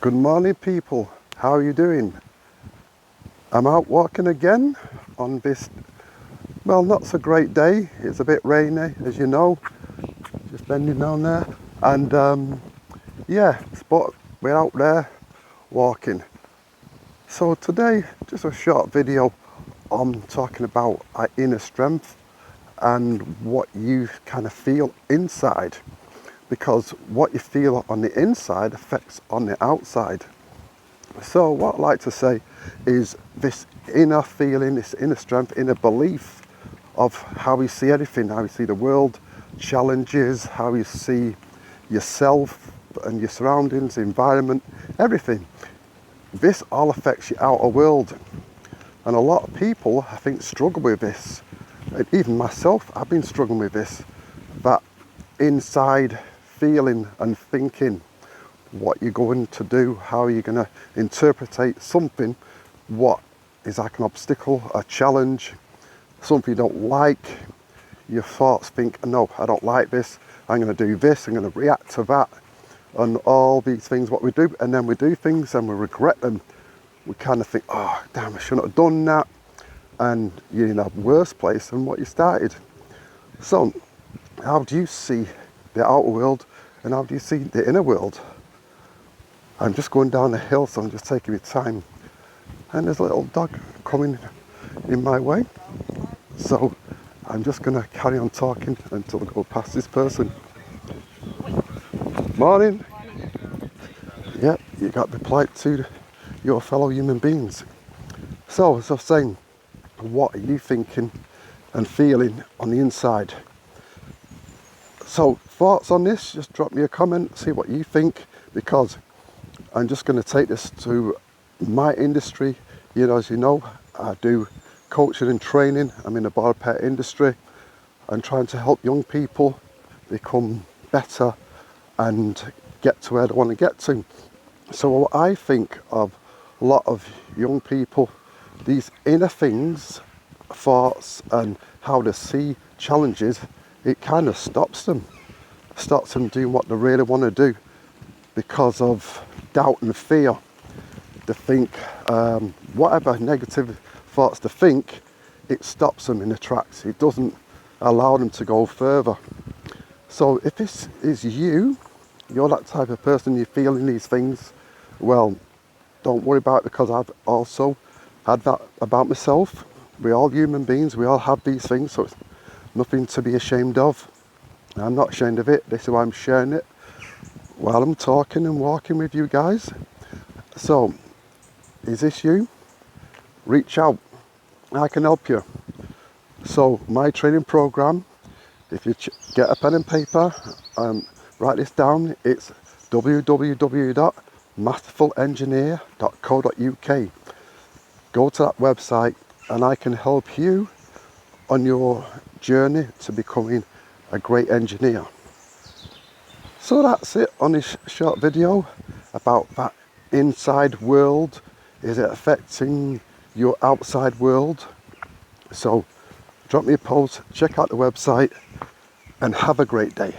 Good morning, people. How are you doing? I'm out walking again on this, well, not so great day. It's a bit rainy, as you know, just bending down there. And yeah, but we're out there walking. So today, just a short video on talking about our inner strength and what you kind of feel inside. Because what you feel on the inside affects on the outside. So what I'd like to say is this inner feeling, this inner strength, inner belief of how you see everything, how you see the world, challenges, how you see yourself and your surroundings, environment, everything. This all affects your outer world. And a lot of people, I think, struggle with this. And even myself, I've been struggling with this. That inside feeling and thinking what you're going to do, how you're going to interpret something, what is like an obstacle, a challenge, something you don't like. Your thoughts think, no, I don't like this, I'm going to do this, I'm going to react to that, and all these things what we do, and then we do things and we regret them. We kind of think, oh damn, I shouldn't have done that, and you're in a worse place than what you started. So how do you see the outer world and how do you see the inner world? I'm just going down the hill, so I'm just taking my time. And there's a little dog coming in my way. So I'm just going to carry on talking until I go past this person. Morning. Yep, you got the plight to your fellow human beings. So as I was saying, what are you thinking and feeling on the inside? So thoughts on this, just drop me a comment, see what you think, because I'm just going to take this to my industry. You know, as you know, I do coaching and training. I'm in the bar pet industry. I'm trying to help young people become better and get to where they want to get to. So what I think of a lot of young people, these inner things, thoughts and how they see challenges, it kind of stops them doing what they really want to do because of doubt and fear. They think whatever negative thoughts they think, it stops them in the tracks. It doesn't allow them to go further. So if this is you're that type of person, you're feeling these things, well, don't worry about it, because I've also had that about myself. We're all human beings, we all have these things, so it's nothing to be ashamed of. I'm not ashamed of it. This is why I'm sharing it while I'm talking and walking with you guys. So, is this you? Reach out. I can help you. So, my training program, if you get a pen and paper, write this down. It's www.masterfulengineer.co.uk. Go to that website and I can help you on your journey to becoming a great engineer. So that's it on this short video about that inside world. Is it affecting your outside world? So drop me a post, check out the website, and have a great day.